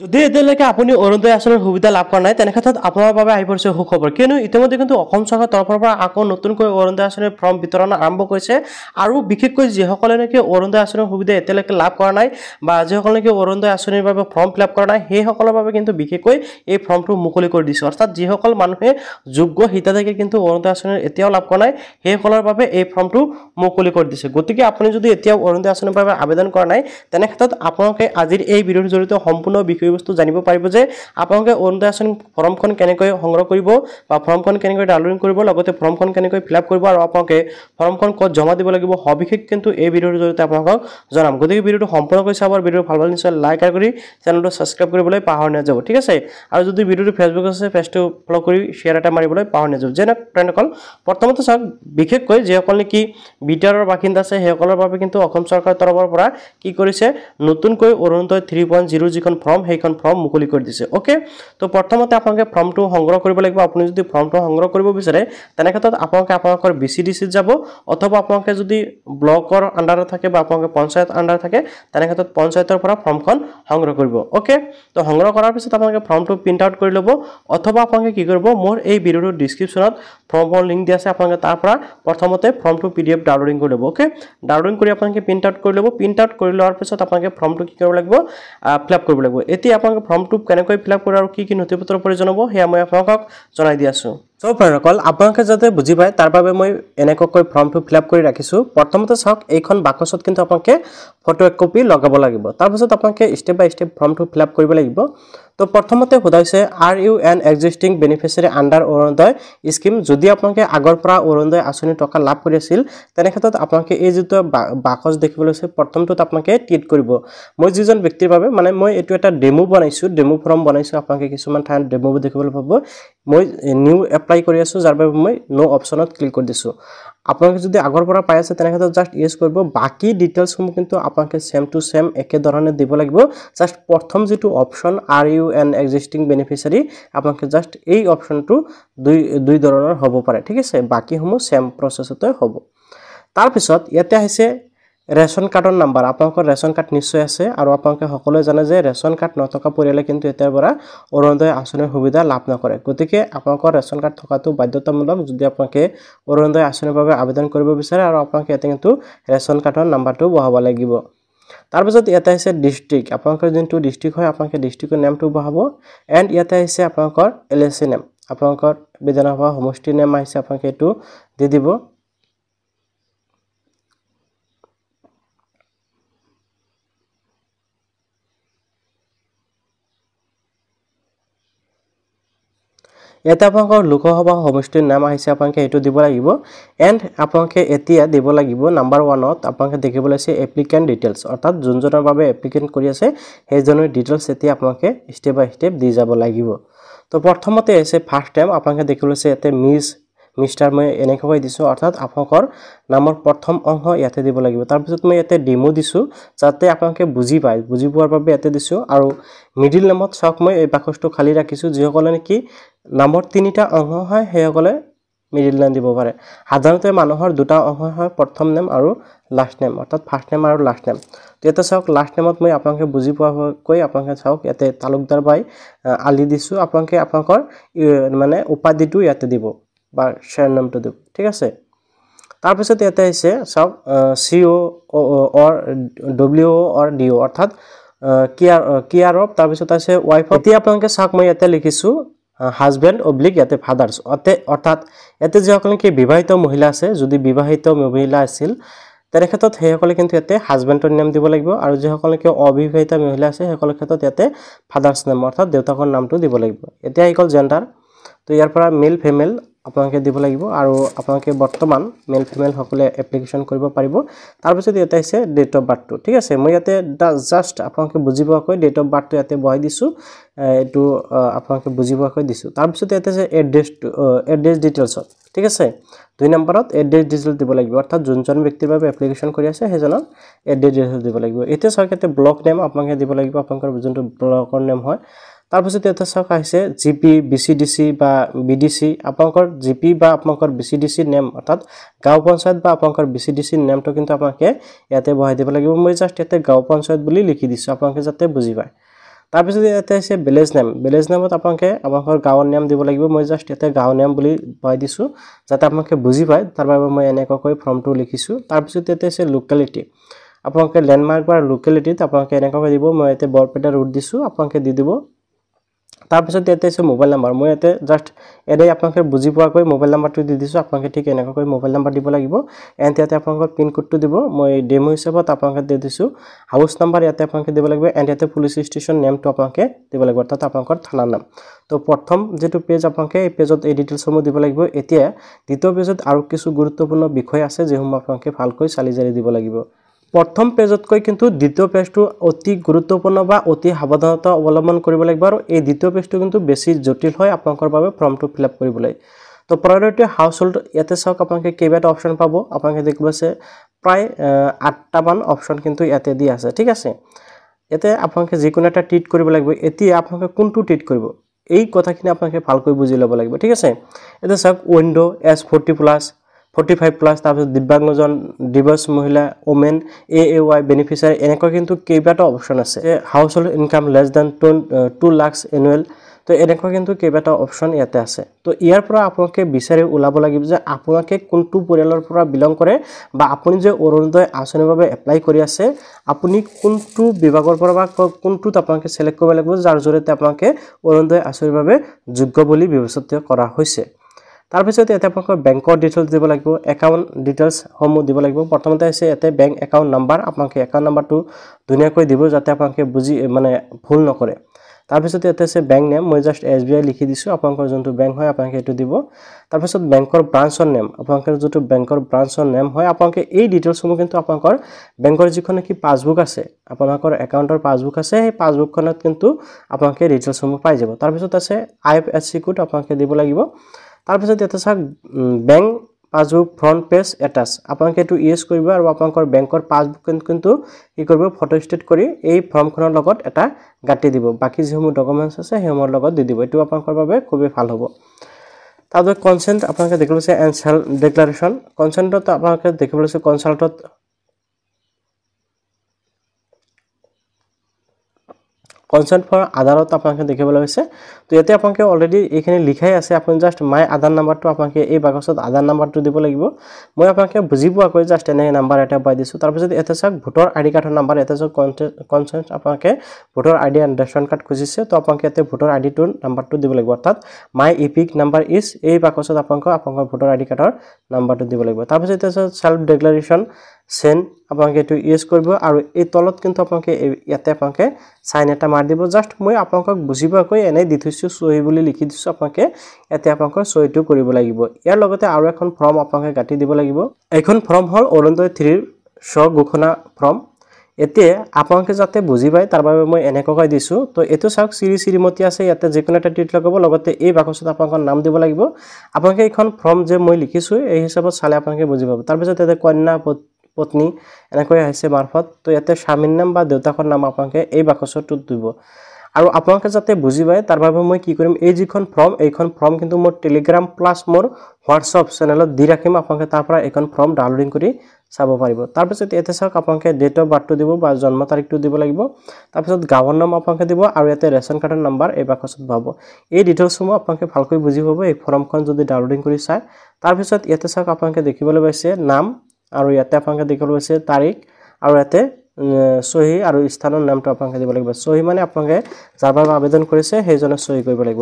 যদি এতিয়ালৈকে আপুনি অৰুণোদয় আঁচনিৰ সুবিধা লাভ কৰা নাই তেনে ক্ষেত্ৰত আপোনাৰ বাবে আহি পৰিছে সুখবৰ, কিয়নো ইতিমধ্যে কিন্তু অসম চৰকাৰৰ তৰফৰ পৰা আকৌ নতুনকৈ অৰুণোদয় আঁচনিৰ ফৰ্ম বিতৰণ আৰম্ভ কৰিছে। আৰু বিশেষকৈ যিসকলে নেকি অৰুণোদয় আঁচনিৰ সুবিধা এতিয়ালৈকে লাভ কৰা নাই বা যিসকলে নেকি অৰুণোদয় আঁচনিৰ বাবে ফৰ্ম ফিল আপ কৰা নাই সেইসকলৰ বাবে কিন্তু বিশেষকৈ এই ফৰ্মটো মুকলি কৰি দিছে। অৰ্থাৎ যিসকল মানুহে যোগ্য হিতাধিকাৰী কিন্তু অৰুণোদয় আঁচনিৰ এতিয়াও লাভ কৰা নাই সেইসকলৰ বাবে এই ফৰ্মটো মুকলি কৰি দিছে। গতিকে আপুনি যদি এতিয়াও অৰুণোদয় আঁচনিৰ বাবে আবেদন কৰা নাই তেনে ক্ষেত্ৰত আপোনালোকে আজিৰ এই ভিডিঅ'ৰ জৰিয়তে সম্পূৰ্ণ বিষয়বস্তু জানিব পাৰিব যে আপোনালোকে অৰুণোদয় আঁচনি ফৰ্মখন কেনেকৈ সংগ্ৰহ কৰিব বা ফৰ্মখন কেনেকৈ ডাউনলোড কৰিব, লগতে ফৰ্মখন কেনেকৈ ফিল আপ কৰিব আৰু আপোনালোকে ফৰ্মখন ক'ত জমা দিব লাগিব সবিশেষ কিন্তু এই ভিডিঅ'ৰ জৰিয়তে আপোনালোকক জনাম। গতিকে ভিডিঅ'টো সম্পূৰ্ণকৈ চাব আৰু ভিডিঅ'টো ভাল পালে নিশ্চয় লাইক কৰি চেনেলটো ছাবস্ক্ৰাইব কৰিবলৈ পাহৰি নাযাব, ঠিক আছে। আৰু যদি ভিডিঅ'টো ফেচবুক আছে পেজটো ফ'ল' কৰি শ্বেয়াৰ এটা মাৰিবলৈ পাহৰি নাযাব। যেনে ফ্ৰেণ্ডসকল প্ৰথমতে চাওক, বিশেষকৈ যিসকল নেকি বিটিআৰৰ বাসিন্দা আছে সেইসকলৰ বাবে কিন্তু অসম চৰকাৰৰ তৰফৰ পৰা কি কৰিছে নতুনকৈ অৰুণোদয় 3.0 যিখন ফৰ্ম সেইখন ফৰ্ম মুকলি কৰি দিছে। ওকে, তো প্ৰথমতে আপোনালোকে ফৰ্মটো সংগ্ৰহ কৰিব লাগিব। আপুনি যদি ফৰ্মটো সংগ্ৰহ কৰিব বিচাৰে তেনে ক্ষেত্ৰত আপোনালোকে আপোনালোকৰ BCDCত যাব, অথবা আপোনালোকে যদি ব্লকৰ আণ্ডাৰত থাকে বা আপোনালোকে পঞ্চায়ত আণ্ডাৰত থাকে তেনে ক্ষেত্ৰত পঞ্চায়তৰ পৰা ফৰ্মখন সংগ্ৰহ কৰিব। ওকে, তো সংগ্ৰহ কৰাৰ পিছত আপোনালোকে ফৰ্মটো প্ৰিণ্ট আউট কৰি ল'ব, অথবা আপোনালোকে কি কৰিব মোৰ এই ভিডিঅ'টোৰ ডিছক্ৰিপশ্যনত ফৰ্মৰ লিংক দিয়া আছে, আপোনালোকে তাৰ পৰা প্ৰথমতে ফৰ্মটো PDF ডাউনলোডিং কৰি ল'ব। ওকে, ডাউনলোডিং কৰি আপোনালোকে প্ৰিণ্ট আউট কৰি ল'ব। প্ৰিণ্ট আউট কৰি লোৱাৰ পিছত আপোনালোকে ফৰ্মটো কি কৰিব লাগিব ফিল আপ কৰিব লাগিব। এতিয়া আপোনালোকে ফৰ্মটো কেনেকৈ ফিল আপ কৰে আৰু কি নথিপত্ৰৰ প্ৰয়োজন হ'ব সেয়া মই আপোনালোকক জনাই দি আছোঁ। সব ফ্ৰেণ্ডসকল আপোনালোকে যাতে বুজি পায় তাৰ বাবে মই এনেকৈ ফৰ্মটো ফিল আপ কৰি ৰাখিছোঁ। প্ৰথমতে চাওক, এইখন বাকচত কিন্তু আপোনালোকে ফটো এক কপি লগাব লাগিব। তাৰপিছত আপোনালোকে ষ্টেপ বাই ষ্টেপ ফৰ্মটো ফিল আপ কৰিব লাগিব। তো প্ৰথমতে সোধা হৈছে are you an existing beneficiary under Orunodoi scheme. যদি আপোনালোকে আগৰ পৰা অৰুণোদয় আঁচনি টকা লাভ কৰি আছিল তেনে ক্ষেত্ৰত আপোনালোকে এই যিটো বাকচ দেখিবলৈ আছে প্ৰথমটোত আপোনালোকে টিক কৰিব। মই যিজন ব্যক্তিৰ বাবে মানে মই এইটো এটা ডেমো বনাইছোঁ, ডেমো ফৰ্ম বনাইছোঁ। আপোনালোকে কিছুমান ঠাইত ডেমো দেখিবলৈ পাব। মই নিউ এপ্লাই কৰি আছোঁ, যাৰ বাবে মই নো অপশ্যনত ক্লিক কৰি দিছোঁ। আপোনালোকে যদি আগৰ পৰা পাই আছে তেনে ক্ষেত্ৰত জাষ্ট ইয়েছ কৰিব। বাকী ডিটেইলছসমূহ কিন্তু আপোনালোকে ছেম টু ছেম একেধৰণে দিব লাগিব। জাষ্ট প্ৰথম যিটো option are you an existing beneficiary আপোনালোকে জাষ্ট এই অপশ্যনটো দুই ধৰণৰ হ'ব পাৰে, ঠিক আছে। বাকীসমূহ ছেম প্ৰচেছতে হ'ব। তাৰপিছত ইয়াতে আহিছে ৰেচন কাৰ্ডৰ নাম্বাৰ। আপোনালোকৰ ৰেচন কাৰ্ড নিশ্চয় আছে আৰু আপোনালোকে সকলোৱে জানে যে ৰেচন কাৰ্ড নথকা পৰিয়ালে কিন্তু এতিয়াৰ পৰা অৰুণোদয় আঁচনিৰ সুবিধা লাভ নকৰে। গতিকে আপোনালোকৰ ৰেচন কাৰ্ড থকাটো বাধ্যতামূলক যদি আপোনালোকে অৰুণোদয় আঁচনিৰ বাবে আবেদন কৰিব বিচাৰে, আৰু আপোনালোকে ইয়াতে কিন্তু ৰেচন কাৰ্ডৰ নাম্বাৰটো বহাব লাগিব। তাৰপিছত ইয়াতে আহিছে ডিষ্ট্ৰিক্ট। আপোনালোকৰ যোনটো ডিষ্ট্ৰিক্ট হয় আপোনালোকে ডিষ্ট্ৰিক্টৰ নেমটো বহাব। এণ্ড ইয়াতে আহিছে আপোনালোকৰ LAC নেম, আপোনালোকৰ বিধানসভা সমষ্টিৰ নেম আহিছে, আপোনালোকে এইটো দি দিব। ইয়াতে আপোনালোকৰ লোকসভা সমষ্টিৰ নাম আহিছে, আপোনালোকে এইটো দিব লাগিব। এণ্ড আপোনালোকে এতিয়া দিব লাগিব নাম্বাৰ 1ত আপোনালোকে দেখিবলৈ আছে এপ্লিকেণ্ট ডিটেইলছ, অৰ্থাৎ যোনজনৰ বাবে এপ্লিকেণ্ট কৰি আছে সেইজনৰ ডিটেইলছ এতিয়া আপোনালোকে ষ্টেপ বাই ষ্টেপ দি যাব লাগিব। তো প্ৰথমতে আছে ফাৰ্ষ্ট টাইম, আপোনালোকে দেখিবলৈ আছে ইয়াতে মিষ্টাৰ মই এনেকৈ দিছোঁ, অৰ্থাৎ আপোনালোকৰ নামৰ প্ৰথম অংশ ইয়াতে দিব লাগিব। তাৰপিছত মই ইয়াতে ডেমো দিছোঁ যাতে আপোনালোকে বুজি পায়, বুজি পোৱাৰ বাবে ইয়াতে দিছোঁ। আৰু মিডিল নেমত চাওক, মই এই বাকচটো খালী ৰাখিছোঁ। যিসকলে নেকি নামৰ 3টা অংশ হয় সেইসকলে মিডিল নেম দিব পাৰে। সাধাৰণতে মানুহৰ 2টা অংশ হয়, প্ৰথম নেম আৰু লাষ্ট নেম, অৰ্থাৎ ফাৰ্ষ্ট নেম আৰু লাষ্ট নেম। তো ইয়াতে চাওক লাষ্ট নেমত মই আপোনালোকে বুজি পোৱাকৈ আপোনালোকে চাওক ইয়াতে তালুকদাৰ বাই আলি দিছোঁ। আপোনালোকে আপোনালোকৰ মানে উপাধিটো ইয়াতে দিব বা শ্বেয়াৰ নামটো দিব, ঠিক আছে। তাৰপিছত ইয়াতে আহিছে চাওক CO or WO or DO, অৰ্থাৎ কেয়াৰ অফ। তাৰপিছত আছে ৱাইফ। এতিয়া আপোনালোকে চাওক মই ইয়াতে লিখিছোঁ হাজবেণ্ড অব্লিক ইয়াতে ফাদাৰ্ছ, অৰ্থাৎ ইয়াতে যিসকল নেকি বিবাহিত মহিলা আছে, যদি বিবাহিত মহিলা আছিল তেনে ক্ষেত্ৰত সেইসকলে কিন্তু ইয়াতে হাজবেণ্ডৰ নাম দিব লাগিব। আৰু যিসকল নেকি অবিবাহিত মহিলা আছে সেইসকলৰ ক্ষেত্ৰত ইয়াতে ফাদাৰ্ছ নেম অৰ্থাৎ দেউতাকৰ নামটো দিব লাগিব। এতিয়া আহি গ'ল জেণ্ডাৰ। তো ইয়াৰ পৰা মেল ফিমেল আপোনালোকে দিব লাগিব, আৰু আপোনালোকে বৰ্তমান মেল ফিমেল সকলে এপ্লিকেশ্যন কৰিব পাৰিব। তাৰপিছত ইয়াতে আহিছে ডেট অফ বাৰ্থটো, ঠিক আছে। মই ইয়াতে জাষ্ট আপোনালোকে বুজি পোৱাকৈ ডেট অফ বাৰ্থটো ইয়াতে বহাই দিছোঁ, এইটো আপোনালোকে বুজি পোৱাকৈ দিছোঁ। তাৰপিছত ইয়াতে আছে এড্ৰেছ ডিটেইলছত, ঠিক আছে। 2 নম্বৰত এড্ৰেছ ডিটেইলছ দিব লাগিব, অৰ্থাৎ যোনজন ব্যক্তিৰ বাবে এপ্লিকেশ্যন কৰি আছে সেইজনৰ এড্ৰেছ ডিটেইলছ দিব লাগিব। এতিয়া চাওক ইয়াতে ব্লক নেম আপোনালোকে দিব লাগিব, আপোনালোকৰ যোনটো ব্লকৰ নেম হয়। তাৰপিছত ইয়াতে চাওক আহিছে GP BCDC বা BDC। আপোনালোকৰ GP বা আপোনালোকৰ BCDC নেম, অৰ্থাৎ গাঁও পঞ্চায়ত বা আপোনালোকৰ BCDC নেমটো কিন্তু আপোনালোকে ইয়াতে বহাই দিব লাগিব। মই জাষ্ট ইয়াতে গাঁও পঞ্চায়ত বুলি লিখি দিছোঁ আপোনালোকে যাতে বুজি পায়। তাৰপিছত ইয়াতে আছে ভিলেজ নেমত আপোনালোকে আপোনালোকৰ গাঁৱৰ নাম দিব লাগিব মই জাস্ট ইয়াতে গাঁৱৰ নাম বুলি পাই দিছো যাতে আপোনালোকে বুজি পায় তাৰ বাবে মই এনেকৈ ফৰ্মটো লিখিছো তাৰপিছত ইয়াতে আছে লোকেলিটি আপোনালোকে ল্যান্ডমাৰ্ক বা লোকেলিটিত আপোনালোকে এনেকৈ দিব মই ইয়াতে বৰপেটা ৰুট দিছো আপোনালোকে দি দিব তাৰপিছত ইয়াতে আছে মোবাইল নাম্বাৰ মই ইয়াতে জাস্ট এডাই আপোনালোকে বুজি পোৱাকৈ মোবাইল নাম্বাৰটো দি দিছো আপোনালোকে ঠিক এনেকৈ মোবাইল নাম্বাৰ দিব লাগিব এণ্ড ইয়াতে আপোনালোকৰ পিন কোডটো দিব মই ডেমো হিচাপত আপোনালোকে দি দিছো হাউস নাম্বাৰ ইয়াতে আপোনালোকে দিব লাগিব এণ্ড ইয়াতে পুলিচ ষ্টেচন নেমটো আপোনালোকে দিব লাগিব তাত আপোনালোকৰ থানাৰ নাম তো প্ৰথম যেটো পেজ আপোনালোকে এই পেজত এই ডিটেইলছসমূহ দিব লাগিব এতিয়া দ্বিতীয় পেজত আৰু কিছু গুৰুত্বপূৰ্ণ বিষয় আছে যেসমূহ আপোনালোকে ভালকৈ চালি জাৰি দিব লাগিব প্ৰথম পেজতকৈ কিন্তু দ্বিতীয় পেজটো অতি গুৰুত্বপূৰ্ণ বা অতি সাৱধানতা অৱলম্বন কৰিব লাগিব আৰু এই দ্বিতীয় পেজটো কিন্তু বেছি জটিল হয় আপোনালোকৰ বাবে ফৰ্মটো ফিল আপ কৰিবলৈ তো প্ৰায়োৰিটি হাউসহোল্ড ইয়াতে চাওক আপোনালোকে কেইবাটা অপচন পাব আপোনালোকে দেখিব আছে প্ৰায় 8টা মান অপচন কিন্তু ইয়াতে দি আছে ঠিক আছে ইয়াতে আপোনালোকে যিকোনো এটা ট্ৰিট কৰিব লাগিব এতিয়া আপোনালোকে কোনটো ট্ৰিট কৰিব এই কথাখিনি আপোনালোকে ভালকৈ বুজি ল'ব লাগিব ঠিক আছে এটা চাওক উইন্ডো S40+ 45+ তাৰপিছত দিব্যাংগজন দিবস মহিলা ওমেন AAY বেনিফিচিয়াৰী এনেকৈ কিন্তু কেইবাটা অপচন আছে household income less than 2 lakh annual তো এনেকৈ কিন্তু কেইবাটা অপচন ইয়াতে আছে তো ইয়াৰ পৰা আপোনালোকে বিচাৰি ওলাব লাগিব যে আপোনালোকে কোনটো পৰিয়ালৰ পৰা বিলং কৰে বা আপুনি যে অৰুণোদয় আঁচনিৰ বাবে এপ্লাই কৰি আছে আপুনি কোনটো বিভাগৰ পৰা বা কোনটোত আপোনালোকে সিলেক্ট কৰিব লাগিব যাৰ জৰিয়তে আপোনালোকে অৰুণোদয় আঁচনিৰ বাবে যোগ্য বুলি বিবেচিত কৰা হৈছে তাৰপিছত ইয়াতে আপোনালোকৰ বেংকৰ ডিটেইলছ দিব লাগিব একাউণ্ট ডিটেইলছ সমূহ দিব লাগিব প্ৰথমতে আছে ইয়াতে বেংক একাউণ্ট নাম্বাৰ আপোনালোকে একাউণ্ট নাম্বাৰটো ধুনীয়াকৈ দিব যাতে আপোনালোকে বুজি মানে ভুল নকৰে তাৰপিছত ইয়াতে আছে বেংক নেম মই জাস্ট SBI লিখি দিছো আপোনালোকৰ যোনটো বেংক হয় আপোনালোকে এটো দিব তাৰপিছত বেংকৰ ব্ৰাঞ্চৰ নেম আপোনালোকৰ যোনটো বেংকৰ ব্ৰাঞ্চৰ নেম হয় আপোনালোকে এই ডিটেইলছসমূহ কিন্তু আপোনালোকৰ বেংকৰ যিখন কি পাছবুক আছে আপোনালোকৰ একাউণ্টৰ পাছবুক আছে সেই পাছবুকখনত কিন্তু আপোনালোকে ডিটেইলছসমূহ পাই যাব তাৰপিছত আছে IFSC কোড আপোনালোকে দিব লাগিব তাৰপিছত এটা চাক bank passbook front page attach আপোনালোকে এটো ইউজ কৰিব আৰু আপোনালোকৰ বেংকৰ পাছবুক কিন্তু কি কৰিব ফটো ষ্টেট কৰি এই ফৰ্মখনৰ লগত এটা গাঁঠি দিব বাকি যেসমূহ ডকুমেন্টছ আছে হেমৰ লগত দি দিব এটো আপোনালোকৰ বাবে খুবই ভাল হ'ব তাতে কনসেন্ট আপোনালোকে দেখিব আছে এণ্ড সেলফ ডিক্লাৰেচন কনসেন্টত আপোনালোকে দেখিব আছে কনসাল্টত কনসেন্ট ফৰ আধাৰত আপোনালোকে দেখিবলৈ হৈছে তো ইয়াতে আপোনালোকে অলৰেডি এইখিনি লিখাই আছে আপুনি জাস্ট মাই আধাৰ নাম্বাৰটো আপোনালোকে এই বাকচত আধাৰ নাম্বাৰটো দিব লাগিব মই আপোনালোকে বুজি পোৱাকৈ জাস্ট এনে নাম্বাৰ এটা পাই দিছো তাৰ পিছত এটা চাক ভোটৰ আইডি কাৰ্ডৰ নাম্বাৰ এটা চাক কনসেন্ট আপোনালোকে ভোটৰ আইডি এণ্ড ৰেচন কাৰ্ড খুজিছে তো আপোনালোকে ইয়াতে ভোটৰ আইডিটোৰ নাম্বাৰটো দিব লাগিব অৰ্থাৎ মাই ইপিক নাম্বাৰ ইজ এই বাকচত আপোনালোকৰ ভোটৰ আইডি কাৰ্ডৰ নাম্বাৰটো দিব লাগিব তাৰ পিছত এটা সেলফ ডিক্লাৰেচন সেন আপোনালোকে এটো ইউজ কৰিব আৰু এই তলত কিন্তু আপোনালোকে ইয়াতে আপোনালোকে সাইন এটা মাৰ দিব জাস্ট মই আপোনালোকক বুজিবাকৈ এনে দি থৈছো সহি বুলি লিখি দিছো আপোনালোকে ইয়াতে আপোনালোকৰ সহিটো কৰিব লাগিব ইয়াৰ লগতে আৰু এখন ফৰ্ম আপোনালোকে গাঁঠি দিব লাগিব এখন ফৰ্ম হল অৰুণোদয় 3 ৰ ঘোষণা ফৰ্ম এতে আপোনালোকে যাতে বুজি পায় তাৰ বাবে মই এনেকৈ দিছো তো এটো চাওক শ্ৰীমতী আছে ইয়াতে যিকোনো এটা টিট লগাব লগতে এই বাকচত আপোনালোকৰ নাম দিব লাগিব আপোনালোকে এখন ফৰ্ম যে মই লিখিছো এই হিচাপত চালে আপোনালোকে বুজি পাব তাৰ পিছত এতে কন্যা পত্নী এনেকৈ আহিছে মাৰফত তো ইয়াতে স্বামীৰ নাম বা দেউতাকৰ নাম আপোনালোকে এই বাকচটোত দিব আৰু আপোনালোকে যাতে বুজি পায় তাৰ বাবে মই কি কৰিম এই যিখন ফৰ্ম এইখন ফৰ্ম কিন্তু মোৰ টেলিগ্ৰাম প্লাস মোৰ হোৱাটছআপ চেনেলত দি ৰাখিম আপোনালোকে তাৰ পৰা এইখন ফৰ্ম ডাউনলোডিং কৰি চাব পাৰিব তাৰ পিছত ইয়াতে চাওক আপোনালোকে ডেট অফ বাৰ্থটো দিব বা জন্ম তাৰিখটো দিব লাগিব তাৰ পিছত গাঁৱৰ নাম আপোনালোকে দিব আৰু ইয়াতে ৰেচন কাৰ্ডৰ নাম্বাৰ এই বাকচত পাব এই ডিটেইলছসমূহ আপোনালোকে ভালকৈ বুজি পাব এই ফৰ্মখন যদি ডাউনলোডিং কৰি চায় তাৰ পিছত ইয়াতে চাওক আপোনালোকে দেখিবলৈ পাইছে নাম আৰু ইয়াতে আপোনালোকে দেখিবলৈ পাইছে তাৰিখ আৰু ইয়াতে সহি আৰু স্থানৰ নামটো আপোনালোকে দিব লাগিব সহি মানে আপোনালোকে যাৰ বাবে আবেদন কৰিছে সেইজনে সহি কৰিব লাগিব